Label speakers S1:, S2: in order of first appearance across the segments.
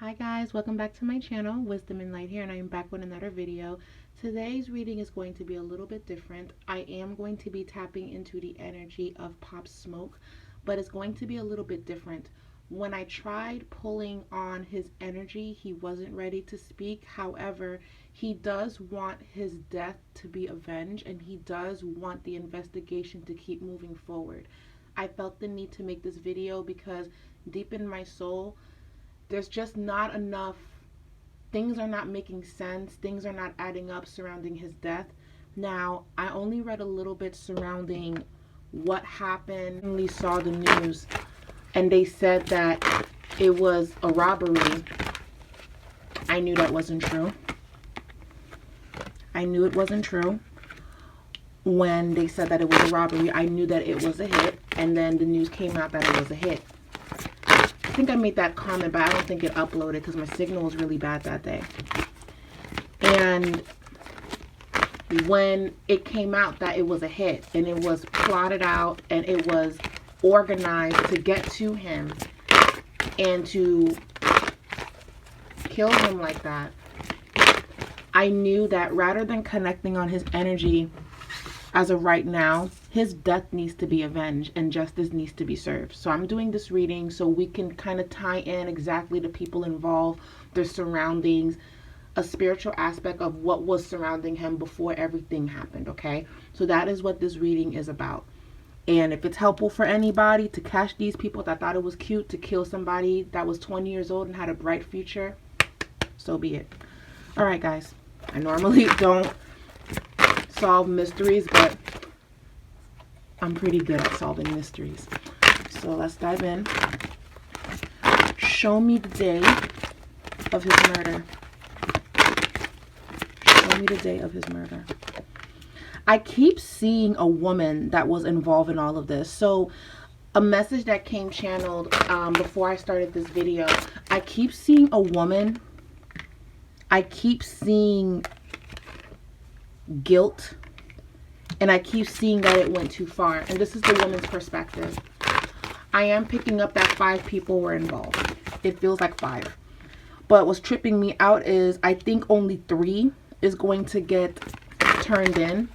S1: Hi guys, welcome back to my channel, Wisdom and Light here, and I am back with another video. Today's reading is going to be a little bit different. I am going to be tapping into the energy of Pop Smoke, but it's going to be a little bit different. When I tried pulling on his energy, he wasn't ready to speak. However, he does want his death to be avenged, and he does want the investigation to keep moving forward. I felt the need to make this video because deep in my soul, there's just not enough, things are not making sense, things are not adding up surrounding his death. Now, I only read a little bit surrounding what happened. I only saw the news and they said that it was a robbery. I knew that wasn't true. I knew it wasn't true. When they said that it was a robbery, I knew that it was a hit, and then the news came out that it was a hit. I think I made that comment, but I don't think it uploaded because my signal was really bad that day. And when it came out that it was a hit and it was plotted out and it was organized to get to him and to kill him like that, I knew that rather than connecting on his energy as of right now, his death needs to be avenged and justice needs to be served. So I'm doing this reading so we can kind of tie in exactly the people involved, their surroundings, a spiritual aspect of what was surrounding him before everything happened, okay? So that is what this reading is about. And if it's helpful for anybody to catch these people that thought it was cute to kill somebody that was 20 years old and had a bright future, so be it. All right, guys. I normally don't solve mysteries, but I'm pretty good at solving mysteries. So let's dive in. Show me the day of his murder. Show me the day of his murder. I keep seeing a woman that was involved in all of this. So a message that came channeled before I started this video, I keep seeing a woman. I keep seeing guilt, and I keep seeing that it went too far, and this is the woman's perspective. I am picking up that 5 people were involved. It feels like 5, but what's tripping me out is I think only 3 is going to get turned in.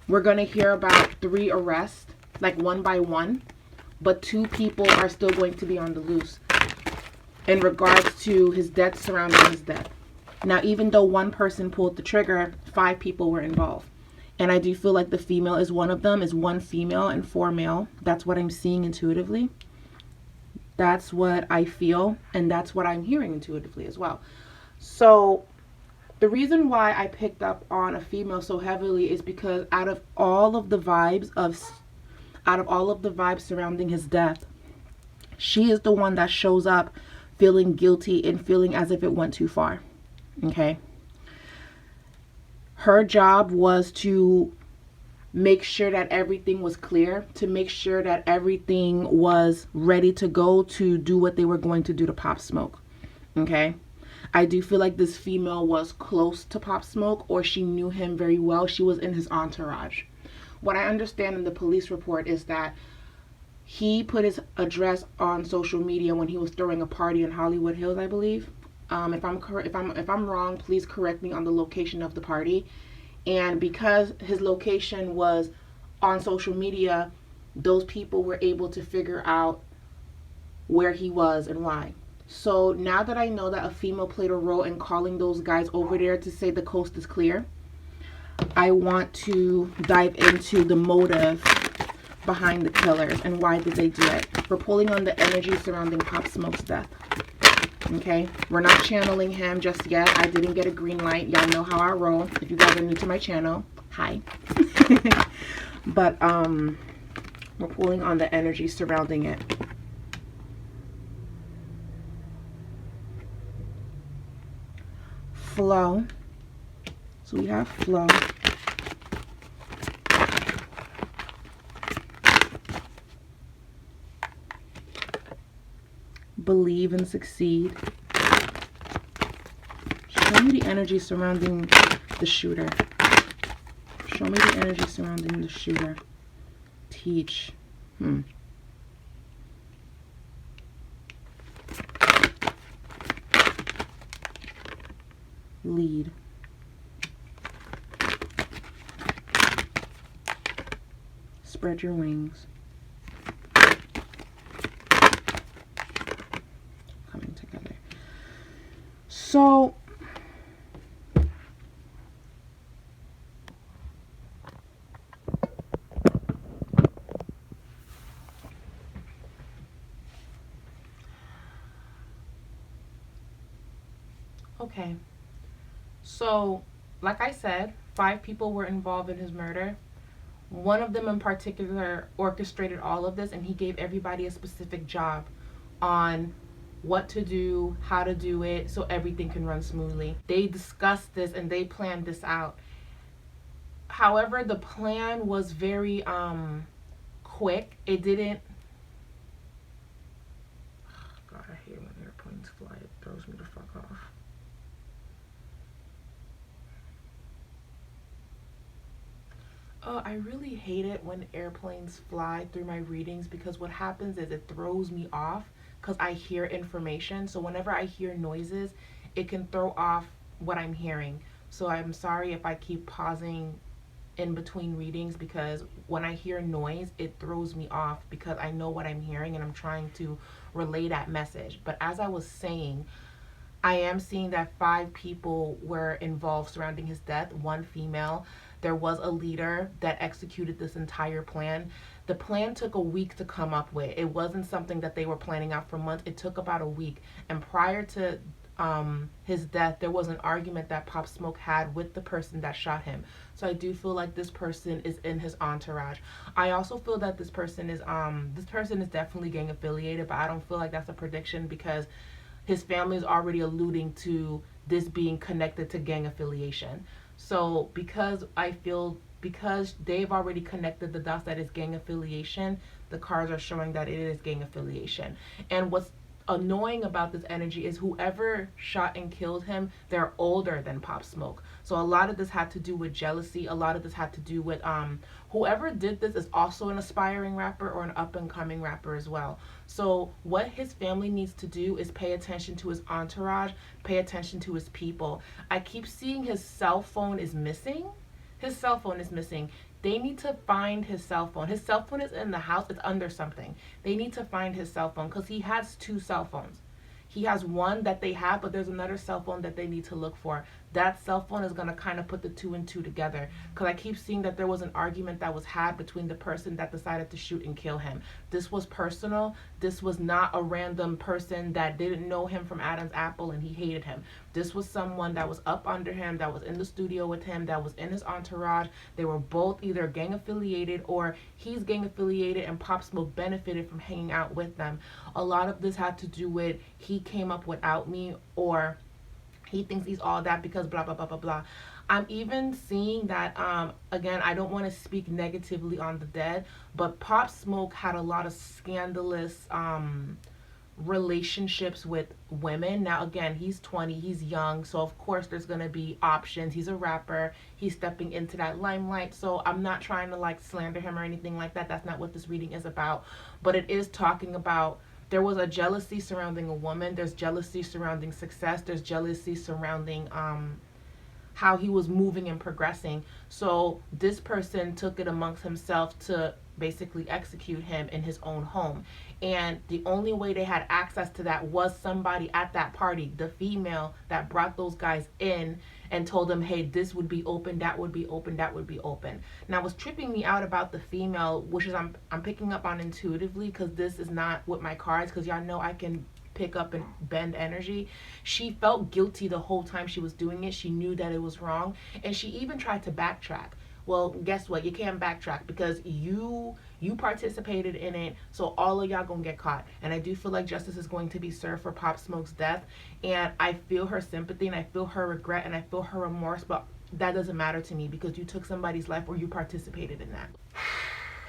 S1: We're going to hear about 3 arrests, like one by one, but 2 people are still going to be on the loose in regards to his death, surrounding his death. Now, even though 1 person pulled the trigger, 5 people were involved. And I do feel like the female is one of them, is 1 female and 4 male. That's what I'm seeing intuitively. That's what I feel, and that's what I'm hearing intuitively as well. So the reason why I picked up on a female so heavily is because out of all of the vibes surrounding his death, she is the one that shows up feeling guilty and feeling as if it went too far. Okay, her job was to make sure that everything was clear, to make sure that everything was ready to go to do what they were going to do to Pop Smoke. Okay, I do feel like this female was close to Pop Smoke, or she knew him very well. She was in his entourage. What I understand in the police report is that he put his address on social media when he was throwing a party in Hollywood Hills, I believe. If I'm wrong, please correct me on the location of the party. And because his location was on social media, those people were able to figure out where he was and why. So now that I know that a female played a role in calling those guys over there to say the coast is clear, I want to dive into the motive behind the killers and why did they do it. We're pulling on the energy surrounding Pop Smoke's death. Okay, we're not channeling him just yet. I didn't get a green light. Y'all know how I roll. If you guys are new to my channel, hi. But we're pulling on the energy surrounding it. Flow. So we have flow. Believe and succeed. Show me the energy surrounding the shooter. Show me the energy surrounding the shooter. Teach. Lead. Spread your wings. Coming together. So okay. So, like I said, 5 people were involved in his murder. One of them in particular orchestrated all of this, and he gave everybody a specific job on what to do, how to do it, so everything can run smoothly. They discussed this and they planned this out. However, the plan was very quick. It didn't. God, I hate when airplanes fly. It throws me the fuck off. I really hate it when airplanes fly through my readings, because what happens is it throws me off because I hear information. So whenever I hear noises, it can throw off what I'm hearing. So I'm sorry if I keep pausing in between readings, because when I hear noise, it throws me off because I know what I'm hearing and I'm trying to relay that message. But as I was saying, I am seeing that 5 people were involved surrounding his death, 1 female. There was a leader that executed this entire plan. The plan took a week to come up with. It wasn't something that they were planning out for months. It took about a week. And prior to his death, there was an argument that Pop Smoke had with the person that shot him. So I do feel like this person is in his entourage. I also feel that this person is definitely gang affiliated, but I don't feel like that's a prediction, because his family is already alluding to this being connected to gang affiliation. So because they've already connected the dots that is gang affiliation, the cards are showing that it is gang affiliation. And what's annoying about this energy is whoever shot and killed him, they're older than Pop Smoke. So a lot of this had to do with jealousy. A lot of this had to do with whoever did this is also an aspiring rapper or an up and coming rapper as well. So what his family needs to do is pay attention to his entourage, pay attention to his people. I keep seeing his cell phone is missing. His cell phone is missing. They need to find his cell phone. His cell phone is in the house. It's under something. They need to find his cell phone, because he has 2 cell phones. He has one that they have, but there's another cell phone that they need to look for. That cell phone is going to kind of put the 2 and 2 together, because I keep seeing that there was an argument that was had between the person that decided to shoot and kill him. This was personal. This was not a random person that didn't know him from Adam's apple and he hated him. This was someone that was up under him, that was in the studio with him, that was in his entourage. They were both either gang affiliated, or he's gang affiliated and Pop Smoke benefited from hanging out with them. A lot of this had to do with he came up without me, or he thinks he's all that because blah, blah, blah, blah, blah. I'm even seeing that, again, I don't want to speak negatively on the dead, but Pop Smoke had a lot of scandalous relationships with women. Now, again, he's 20, he's young, so of course there's going to be options. He's a rapper. He's stepping into that limelight, so I'm not trying to, like, slander him or anything like that. That's not what this reading is about, but it is talking about there was a jealousy surrounding a woman. There's jealousy surrounding success. There's jealousy surrounding how he was moving and progressing. So this person took it amongst himself to basically execute him in his own home. And the only way they had access to that was somebody at that party, the female that brought those guys in and told them, hey, this would be open, that would be open, that would be open. Now, what's tripping me out about the female, which is I'm picking up on intuitively, because this is not with my cards, because y'all know I can pick up and bend energy. She felt guilty the whole time she was doing it. She knew that it was wrong, and she even tried to backtrack. Well, guess what? You can't backtrack, because you participated in it, so all of y'all gonna get caught. And I do feel like justice is going to be served for Pop Smoke's death, and I feel her sympathy, and I feel her regret, and I feel her remorse, but that doesn't matter to me, because you took somebody's life or you participated in that.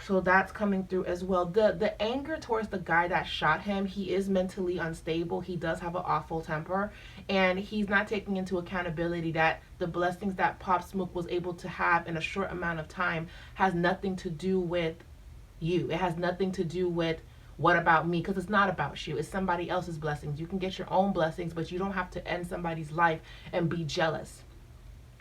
S1: So that's coming through as well. The anger towards the guy that shot him, he is mentally unstable. He does have an awful temper, and he's not taking into accountability that the blessings that Pop Smoke was able to have in a short amount of time has nothing to do with you. It has nothing to do with What about me? Because it's not about you. It's somebody else's blessings. You can get your own blessings, but you don't have to end somebody's life and be jealous.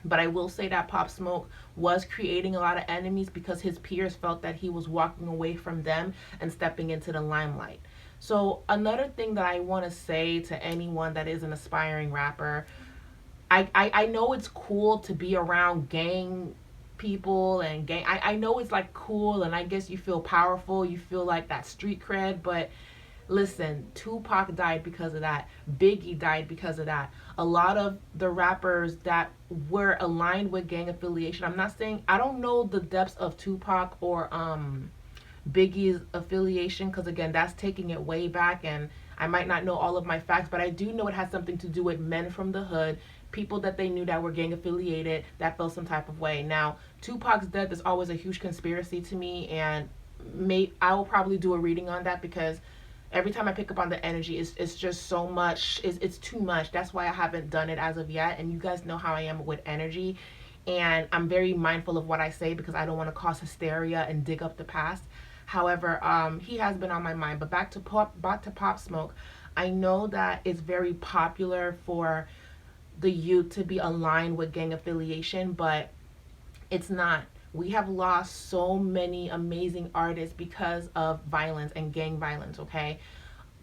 S1: But I will say that Pop Smoke was creating a lot of enemies because his peers felt that he was walking away from them and stepping into the limelight. So another thing that I want to say to anyone that is an aspiring rapper, I know it's cool to be around gang people and gang. I know it's like cool, and I guess you feel powerful. You feel like that street cred, but listen, Tupac died because of that. Biggie died because of that. A lot of the rappers that were aligned with gang affiliation, I'm not saying, I don't know the depths of Tupac or Biggie's affiliation, because again, that's taking it way back, and I might not know all of my facts, but I do know it has something to do with men from the hood, people that they knew that were gang affiliated that felt some type of way. Now, Tupac's death is always a huge conspiracy to me, and I will probably do a reading on that, because every time I pick up on the energy, it's just so much. It's too much. That's why I haven't done it as of yet. And you guys know how I am with energy. And I'm very mindful of what I say because I don't want to cause hysteria and dig up the past. However, he has been on my mind. But back to Pop Smoke, I know that it's very popular for the youth to be aligned with gang affiliation, but it's not. We have lost so many amazing artists because of violence and gang violence, okay?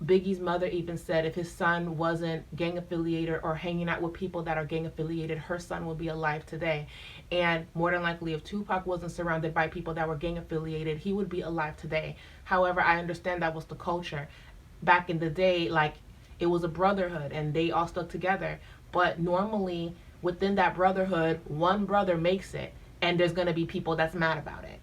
S1: Biggie's mother even said if his son wasn't gang affiliated or hanging out with people that are gang affiliated, her son would be alive today. And more than likely, if Tupac wasn't surrounded by people that were gang affiliated, he would be alive today. However, I understand that was the culture. Back in the day, like, it was a brotherhood and they all stuck together. But normally, within that brotherhood, one brother makes it, and there's going to be people that's mad about it.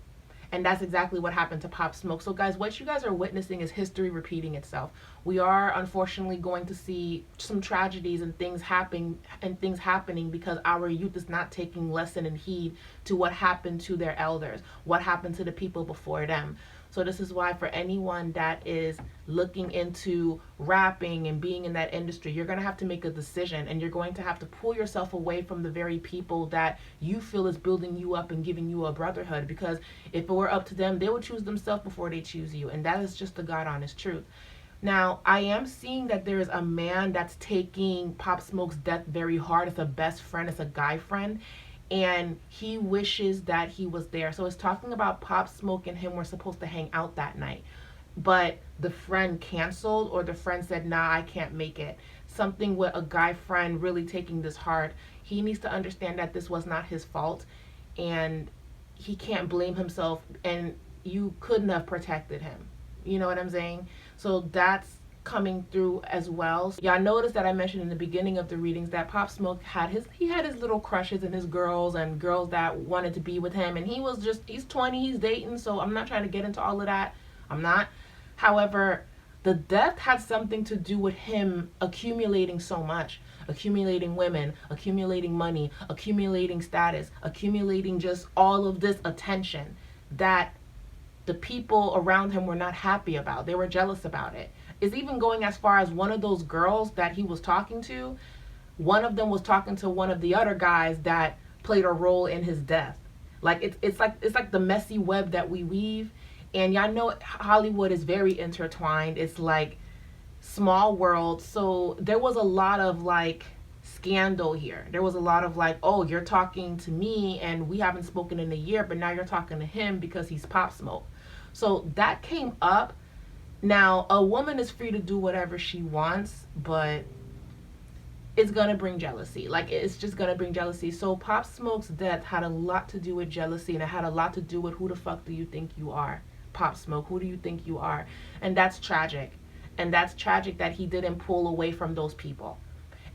S1: And that's exactly what happened to Pop Smoke. So guys, what you guys are witnessing is history repeating itself. We are unfortunately going to see some tragedies and things happening because our youth is not taking lesson and heed to what happened to their elders, what happened to the people before them. So this is why for anyone that is looking into rapping and being in that industry, you're going to have to make a decision, and you're going to have to pull yourself away from the very people that you feel is building you up and giving you a brotherhood, because if it were up to them, they would choose themselves before they choose you, and that is just the God honest truth. Now, I am seeing that there is a man that's taking Pop Smoke's death very hard. It's a best friend, it's a guy friend, and he wishes that he was there. So it's talking about Pop Smoke and him were supposed to hang out that night, but the friend canceled, or the friend said, nah, I can't make it. Something with a guy friend really taking this hard. He needs to understand that this was not his fault, and he can't blame himself, and you couldn't have protected him. You know what I'm saying? So that's coming through as well. Y'all notice that I mentioned in the beginning of the readings that Pop Smoke had his little crushes and his girls and girls that wanted to be with him, and he's 20, he's dating, so I'm not trying to get into all of that. I'm not. However, the death had something to do with him accumulating so much, accumulating women, accumulating money, accumulating status, accumulating just all of this attention that the people around him were not happy about. They were jealous about it. It's even going as far as one of those girls that he was talking to, one of them was talking to one of the other guys that played a role in his death. Like it's like the messy web that we weave. And y'all know Hollywood is very intertwined. It's like small world. So there was a lot of like scandal here. There was a lot of like, oh, you're talking to me and we haven't spoken in a year, but now you're talking to him because he's Pop Smoke. So that came up. Now, a woman is free to do whatever she wants, but it's going to bring jealousy. Like, it's just going to bring jealousy. So Pop Smoke's death had a lot to do with jealousy, and it had a lot to do with who the fuck do you think you are? Pop Smoke, who do you think you are? And that's tragic. And that's tragic that he didn't pull away from those people.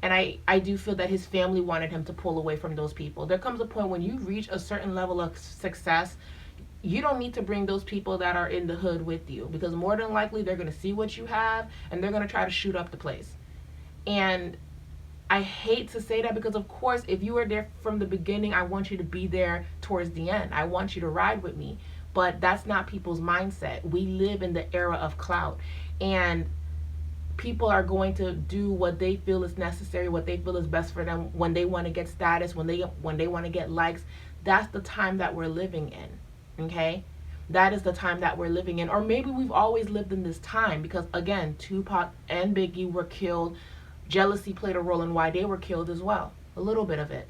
S1: And I do feel that his family wanted him to pull away from those people. There comes a point when you reach a certain level of success, you don't need to bring those people that are in the hood with you, because more than likely they're going to see what you have and they're going to try to shoot up the place. And I hate to say that, because of course, if you were there from the beginning, I want you to be there towards the end. I want you to ride with me. But that's not people's mindset. We live in the era of clout, and people are going to do what they feel is necessary, what they feel is best for them when they want to get status, when they want to get likes. That's the time that we're living in. Okay? that is the time that we're living in. Or maybe we've always lived in this time, because again, Tupac and Biggie were killed. Jealousy played a role in why they were killed as well, a little bit of it.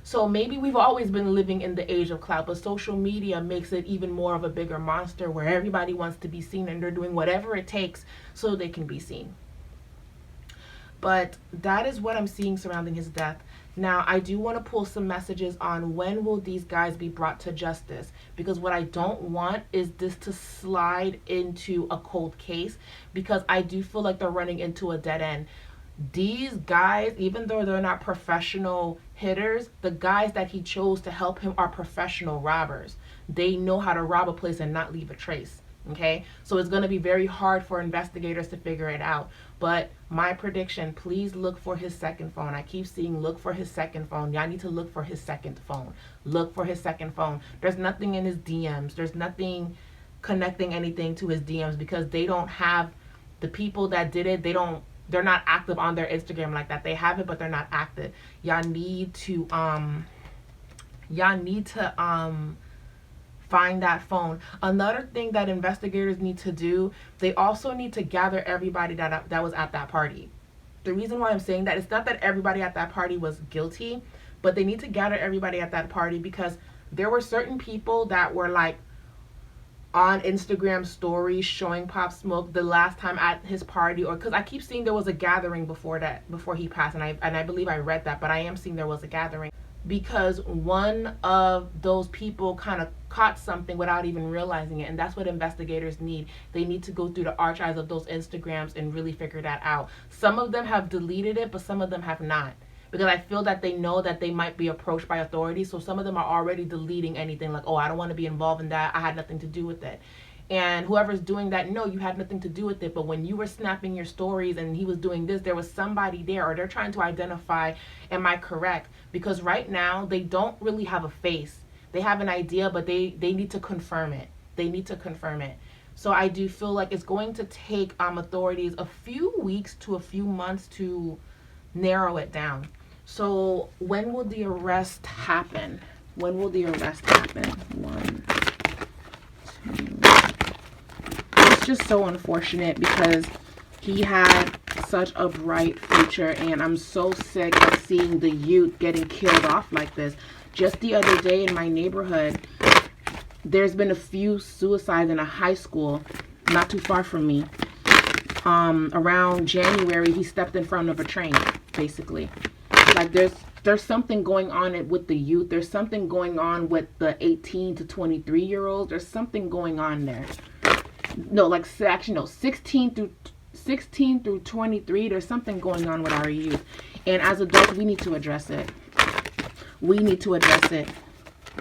S1: So maybe we've always been living in the age of clout, but social media makes it even more of a bigger monster, where everybody wants to be seen and they're doing whatever it takes so they can be seen. But that is what I'm seeing surrounding his death. Now, I do want to pull some messages on when will these guys be brought to justice, because what I don't want is this to slide into a cold case, because I do feel like they're running into a dead end. These guys, even though they're not professional hitters, the guys that he chose to help him are professional robbers. They know how to rob a place and not leave a trace. Okay, so it's going to be very hard for investigators to figure it out. But my prediction, please look for his second phone. I keep seeing look for his second phone. Y'all need to look for his second phone. Look for his second phone. There's nothing in his DMs. There's nothing connecting anything to his DMs, because they don't have the people that did it. They're not active on their Instagram like that. They have it, but they're not active. Y'all need to find that phone. Another thing that investigators need to do, they also need to gather everybody that was at that party. The reason why I'm saying that, it's not that everybody at that party was guilty, but they need to gather everybody at that party, because there were certain people that were like on Instagram stories showing Pop Smoke the last time at his party, or because I keep seeing there was a gathering before he passed, and I believe I read that, but I am seeing there was a gathering, because one of those people kind of caught something without even realizing it. And that's what investigators need. They need to go through the archives of those Instagrams and really figure that out. Some of them have deleted it, but some of them have not, because I feel that they know that they might be approached by authorities. So some of them are already deleting anything like, oh, I don't want to be involved in that. I had nothing to do with it. And whoever's doing that, no, you had nothing to do with it. But when you were snapping your stories and he was doing this, there was somebody there, or they're trying to identify, am I correct? Because right now they don't really have a face. They have an idea, but they need to confirm it. They need to confirm it. So I do feel like it's going to take authorities a few weeks to a few months to narrow it down. So when will the arrest happen? When will the arrest happen? 1, 2. It's just so unfortunate, because he had such a bright future, and I'm so sick of seeing the youth getting killed off like this. Just the other day in my neighborhood, there's been a few suicides in a high school not too far from me. Around January, he stepped in front of a train, basically. Like there's something going on with the youth. There's something going on with the 18 to 23 year olds. There's something going on there. No, like actually no, 16 through 23. There's something going on with our youth, and as adults, we need to address it. We need to address it.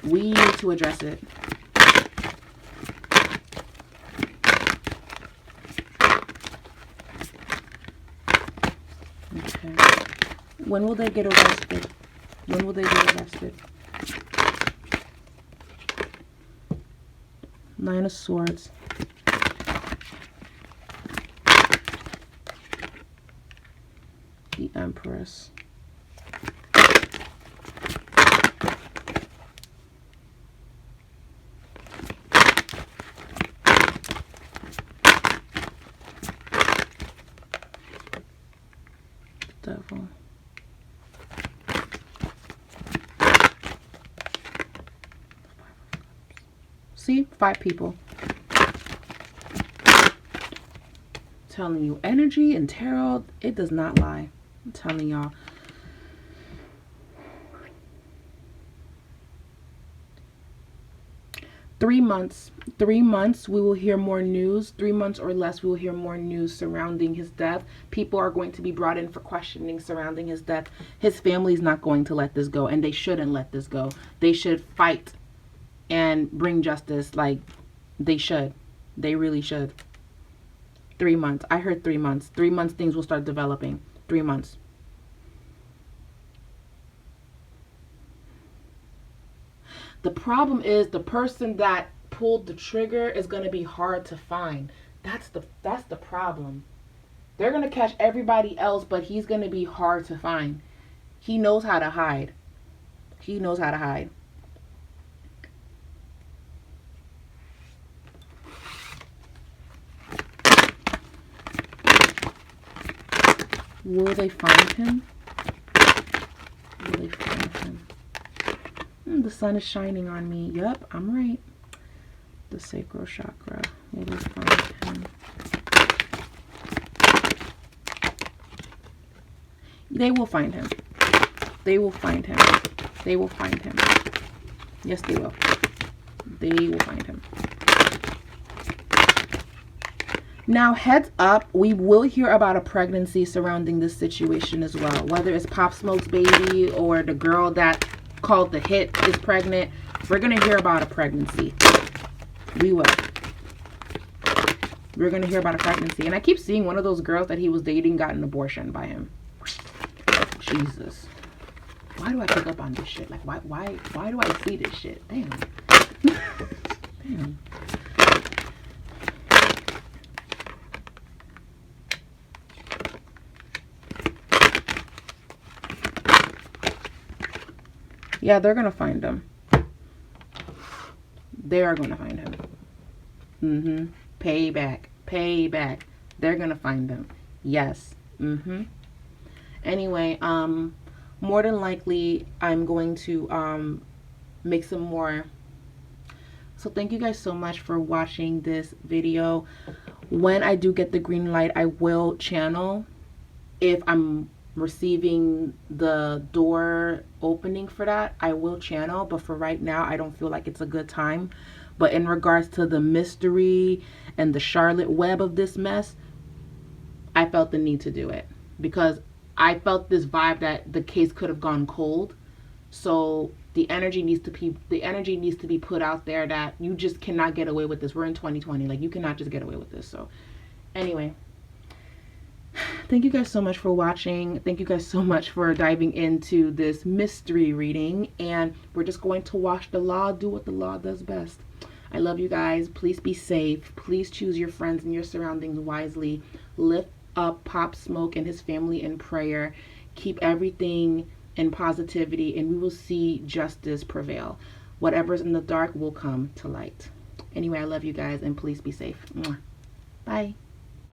S1: We need to address it. Okay. When will they get arrested? When will they get arrested? Nine of Swords. The Empress. Devil. See, 5 people. I'm telling you, energy and tarot, it does not lie. I'm telling y'all. Three months, we will hear more news. 3 months or less, we will hear more news surrounding his death. People are going to be brought in for questioning surrounding his death. His family's not going to let this go, and they shouldn't let this go. They should fight and bring justice. Like, they should. They really should. 3 months. I heard 3 months. 3 months, things will start developing. 3 months. The problem is the person that pulled the trigger is going to be hard to find. That's the problem. They're going to catch everybody else, but he's going to be hard to find. He knows how to hide. He knows how to hide. Will they find him? Will they find him? The sun is shining on me. Yep, I'm right. The sacral chakra. Will they find him? They will find him. They will find him. They will find him. Yes, they will. They will find him. Now, heads up, we will hear about a pregnancy surrounding this situation as well. Whether it's Pop Smoke's baby or the girl that called the hit is pregnant, we're going to hear about a pregnancy. We will. We're going to hear about a pregnancy. And I keep seeing one of those girls that he was dating got an abortion by him. Jesus. Why do I pick up on this shit? Like, why do I see this shit? Damn. Damn. Yeah, they're going to find him. They are going to find him. Payback. Payback. They're going to find him. Yes. Anyway, more than likely, I'm going to make some more. So thank you guys so much for watching this video. When I do get the green light, I will channel if I'm receiving the door opening for that. I will channel, but for right now I don't feel like it's a good time. But in regards to the mystery and the Charlotte web of this mess, I felt the need to do it because I felt this vibe that the case could have gone cold. So the energy needs to be put out there that you just cannot get away with this. We're in 2020, like you cannot just get away with this. So anyway, thank you guys so much for watching. Thank you guys so much for diving into this mystery reading. And we're just going to watch the law do what the law does best. I love you guys. Please be safe. Please choose your friends and your surroundings wisely. Lift up Pop Smoke and his family in prayer. Keep everything in positivity, and we will see justice prevail. Whatever's in the dark will come to light. Anyway, I love you guys, and please be safe. Bye.